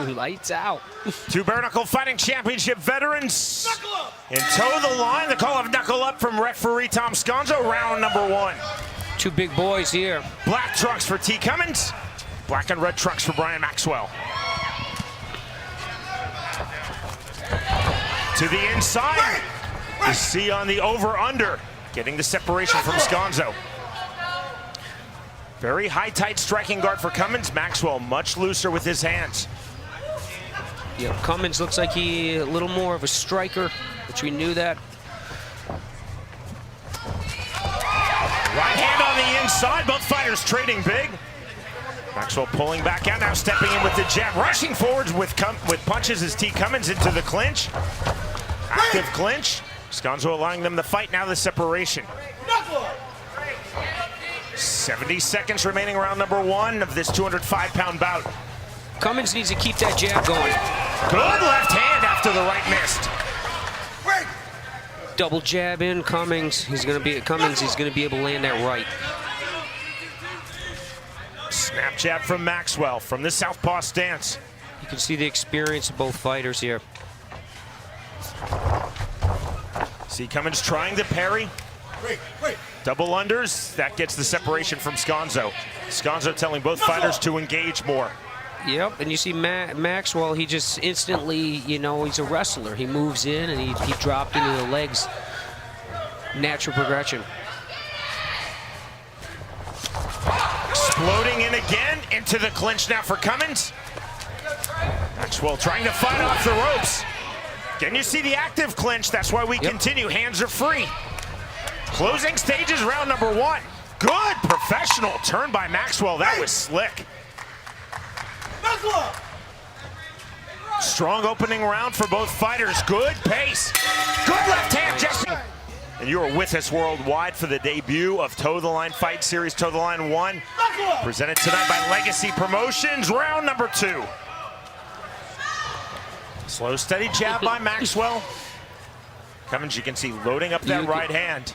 Lights out. Two bare-knuckle fighting championship veterans and toe the line. The call of knuckle up from referee Tom Sconzo, round number 1. Two big boys here. Black trunks for T. Cummins, black and red trunks for Brian Maxwell. To the inside, you see on the over-under, getting the separation from Sconzo. Very high, tight striking guard for Cummins. Maxwell much looser with his hands. Yeah, Cummins looks like he a little more of a striker, which we knew that. Right hand on the inside, both fighters trading big. Maxwell pulling back out, now stepping in with the jab, rushing forwards with punches as T. Cummins into the clinch. Active clinch. Sconzo allowing them to fight, now the separation. 70 seconds remaining, round number 1 of this 205-pound bout. Cummins needs to keep that jab going. Good left hand after the right missed. Double jab in Cummins. He's going to be able to land that right. Snap jab from Maxwell from the southpaw stance. You can see the experience of both fighters here. See Cummins trying to parry. Double unders, that gets the separation from Sconzo. Sconzo telling both fighters to engage more. Yep, and you see Maxwell, he just instantly, you know, he's a wrestler. He moves in and he dropped into the legs. Natural progression. Exploding in again, into the clinch now for Cummins. Maxwell trying to fight off the ropes. Again, you see the active clinch, that's why we continue, hands are free. Closing stages, round number 1. Good professional turn by Maxwell, that was slick. Strong opening round for both fighters. Good pace. Good left hand, Jesse. And you are with us worldwide for the debut of Toe the Line Fight Series, Toe the Line 1. Presented tonight by Legacy Promotions, round number 2. Slow, steady jab by Maxwell. Cummins, you can see, loading up that right hand.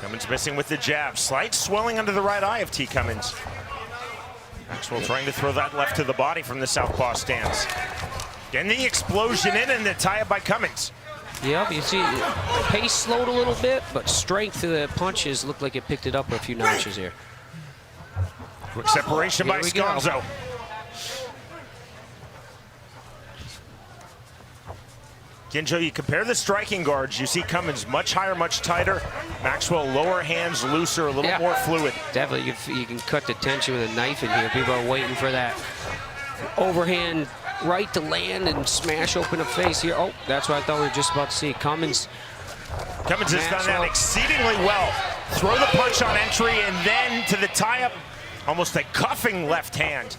Cummins missing with the jab. Slight swelling under the right eye of T. Cummins. Maxwell trying to throw that left to the body from the southpaw stance. Getting the explosion in and the tie-up by Cummins. Yep, you see pace slowed a little bit, but strength of the punches looked like it picked it up a few notches here. Quick separation by Sconzo. Ginjo, you compare the striking guards, you see Cummins much higher, much tighter. Maxwell lower hands, looser, a little more fluid. Definitely, you can cut the tension with a knife in here. People are waiting for that overhand right to land and smash open a face here. Oh, that's what I thought we were just about to see. Cummins has done that exceedingly well. Throw the punch on entry and then to the tie-up, almost a cuffing left hand.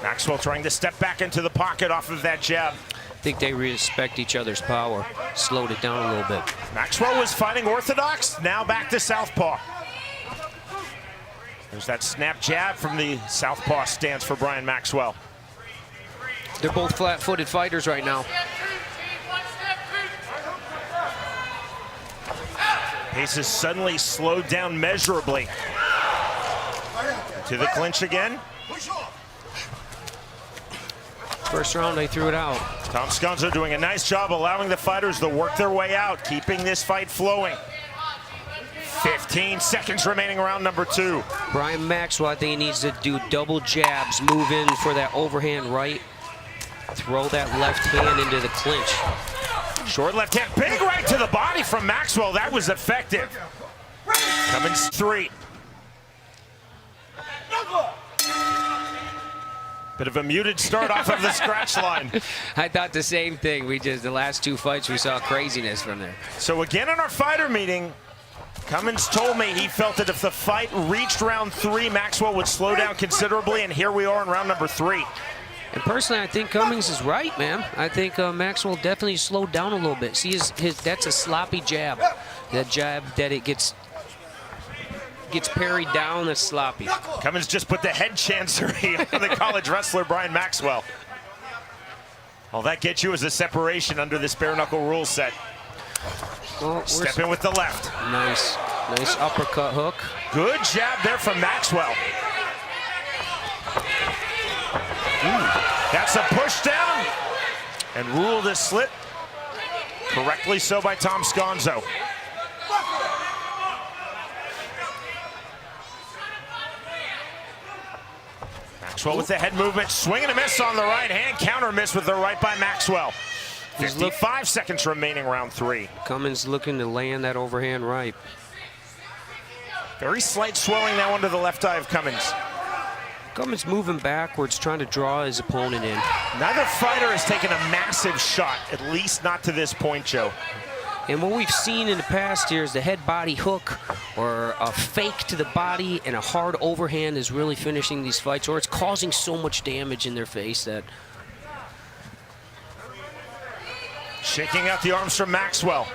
Maxwell trying to step back into the pocket off of that jab. I think they respect each other's power. Slowed it down a little bit. Maxwell was fighting orthodox, now back to southpaw. There's that snap jab from the southpaw stance for Brian Maxwell. They're both flat-footed fighters right now. Pace has suddenly slowed down measurably. To the clinch again. First round, they threw it out. Tom Sconzo doing a nice job allowing the fighters to work their way out, keeping this fight flowing. 15 seconds remaining, round number 2. Brian Maxwell, I think he needs to do double jabs, move in for that overhand right, throw that left hand into the clinch. Short left hand, big right to the body from Maxwell. That was effective. Cummins 3. Bit of a muted start off of the scratch line. I thought the same thing. The last 2 fights, we saw craziness from there. So again in our fighter meeting, Cummins told me he felt that if the fight reached round 3, Maxwell would slow down considerably, and here we are in round number 3. And personally, I think Cummins is right, man. I think Maxwell definitely slowed down a little bit. See, that's a sloppy jab. That jab that it gets parried down, that's sloppy. Cummins just put the head chancery on the college wrestler Brian Maxwell. All that gets you is a separation under this bare-knuckle rule set. Well, step in with the left. Nice uppercut hook. Good jab there from Maxwell. That's a push down and ruled a slip. Correctly so by Tom Sconzo. Maxwell with the head movement, swing and a miss on the right hand, counter miss with the right by Maxwell. 55 seconds remaining, round 3. Cummins looking to land that overhand right. Very slight swelling now under the left eye of Cummins. Cummins moving backwards, trying to draw his opponent in. Neither fighter has taken a massive shot, at least not to this point, Joe. And what we've seen in the past here is the head body hook or a fake to the body and a hard overhand is really finishing these fights, or it's causing so much damage in their face that... Shaking out the arms from Maxwell.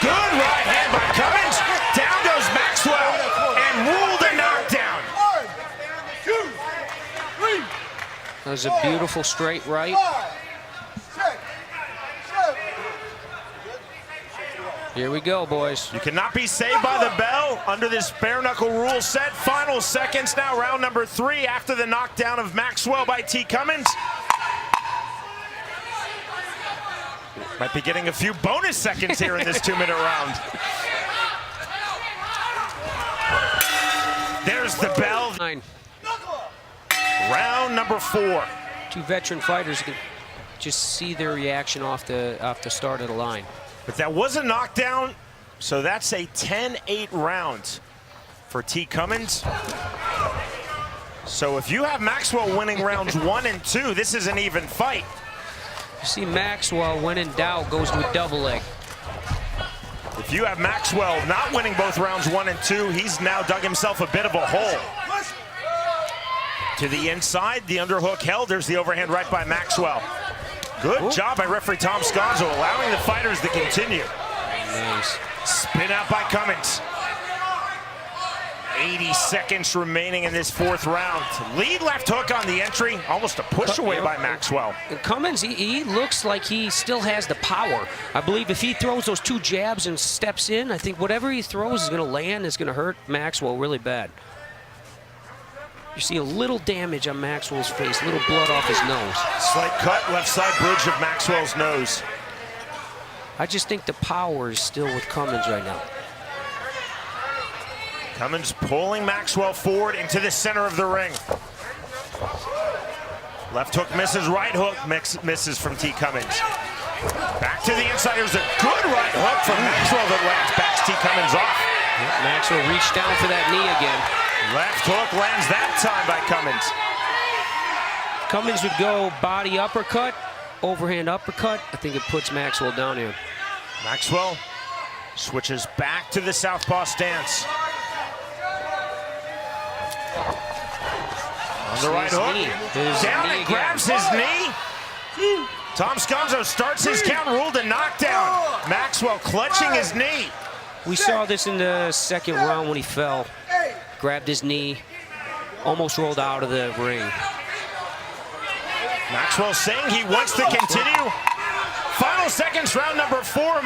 Good right hand by Cummins. Down goes Maxwell and ruled a knockdown. 1, 2, 3. That was a beautiful straight right. 5, 6, 7. Here we go, boys. You cannot be saved by the bell under this bare knuckle rule set. Final seconds now, round number 3 after the knockdown of Maxwell by T. Cummins. Might be getting a few bonus seconds here in this 2-minute round. There's the bell. Round number 4. Two veteran fighters can just see their reaction off the start of the line. But that was a knockdown, so that's a 10-8 round for T. Cummins. So if you have Maxwell winning rounds 1 and 2, this is an even fight. You see Maxwell, when in doubt, goes to a double leg. If you have Maxwell not winning both rounds 1 and 2, he's now dug himself a bit of a hole. To the inside, the underhook held. There's the overhand right by Maxwell. Good job by referee Tom Sconzo, allowing the fighters to continue. Nice. Spin out by Cummins. 80 seconds remaining in this 4th round. Lead left hook on the entry. Almost a push away by Maxwell. And Cummins, he looks like he still has the power. I believe if he throws those 2 jabs and steps in, I think whatever he throws is going to land, is going to hurt Maxwell really bad. You see a little damage on Maxwell's face, a little blood off his nose. Slight cut, left side bridge of Maxwell's nose. I just think the power is still with Cummins right now. Cummins pulling Maxwell forward into the center of the ring. Left hook misses, right hook misses from T. Cummins. Back to the inside, there's a good right hook from Maxwell that lands, backs T. Cummins off. Maxwell reached down for that knee again. Left hook lands that time by Cummins. Cummins would go body uppercut, overhand uppercut. I think it puts Maxwell down here. Maxwell switches back to the southpaw stance. On the right hook, down and grabs his knee. Tom Sconzo starts his count, ruled a knockdown. Maxwell clutching his knee. We saw this in the 2nd round when he fell. Grabbed his knee, almost rolled out of the ring. Maxwell saying he wants to continue. Final seconds, round number 4.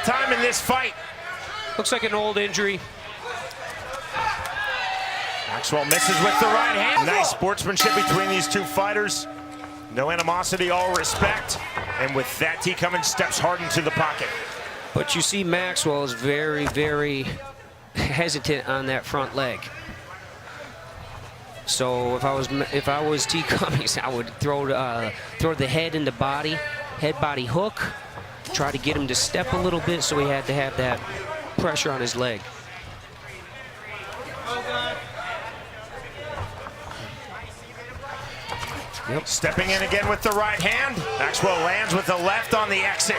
Time in this fight. Looks like an old injury. Maxwell misses with the right hand. Nice sportsmanship between these 2 fighters. No animosity, all respect. And with that, T. Cummins steps hard into the pocket. But you see Maxwell is very, very hesitant on that front leg. So if I was T. Cummins, I would throw the head into body, head body hook, try to get him to step a little bit, so he had to have that pressure on his leg. Yep. Stepping in again with the right hand. Maxwell lands with the left on the exit.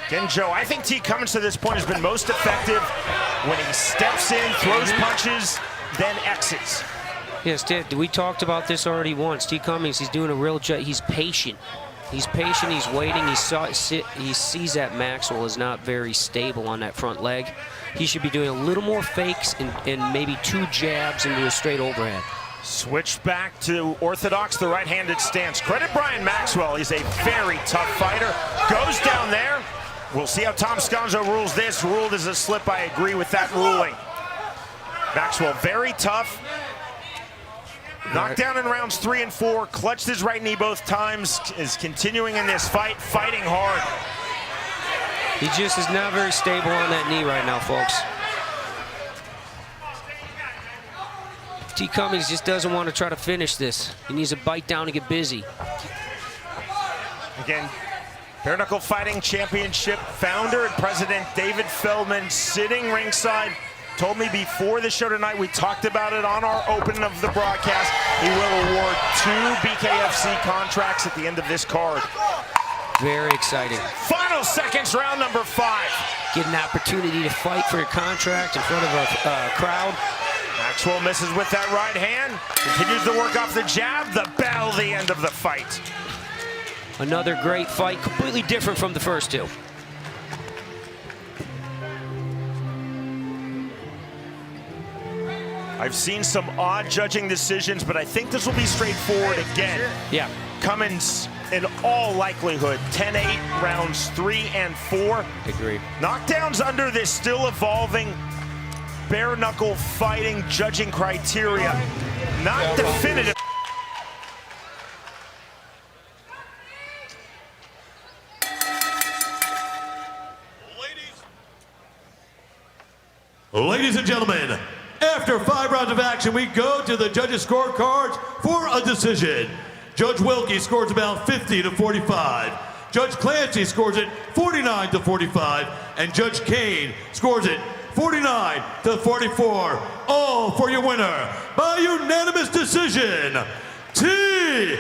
Again, Joe, I think T. Cummins to this point has been most effective when he steps in, throws punches, then exits. Yes, Ted, we talked about this already once. T. Cummins, he's doing a real job. He's patient. He's patient, he's waiting. He sees that Maxwell is not very stable on that front leg. He should be doing a little more fakes and maybe 2 jabs into a straight overhead. Switch back to orthodox, the right-handed stance. Credit Brian Maxwell, he's a very tough fighter. Goes down there. We'll see how Tom Sconzo rules this. Ruled as a slip, I agree with that ruling. Maxwell very tough, Knocked down in rounds 3 and 4, clutched his right knee both times, is continuing in this fight, fighting hard. He just is not very stable on that knee right now, folks. T. Cummins just doesn't want to try to finish this. He needs to bite down and get busy. Again, Bareknuckle Fighting Championship founder and president David Feldman sitting ringside. Told me before the show tonight, we talked about it on our opening of the broadcast. He will award 2 BKFC contracts at the end of this card. Very exciting. Final seconds, round number 5. Get an opportunity to fight for your contract in front of a crowd. Maxwell misses with that right hand. Continues to work off the jab. The bell, the end of the fight. Another great fight, completely different from the first 2. I've seen some odd judging decisions, but I think this will be straightforward again. Yeah. Cummins, in all likelihood, 10-8, rounds 3 and 4. Agreed. Knockdowns under this still evolving bare-knuckle fighting judging criteria. Not definitive. Ladies and gentlemen, after 5 rounds of action, we go to the judges' scorecards for a decision. Judge Wilkie scores about 50-45. Judge Clancy scores it 49-45. And Judge Kane scores it 49-44. All for your winner by unanimous decision, T.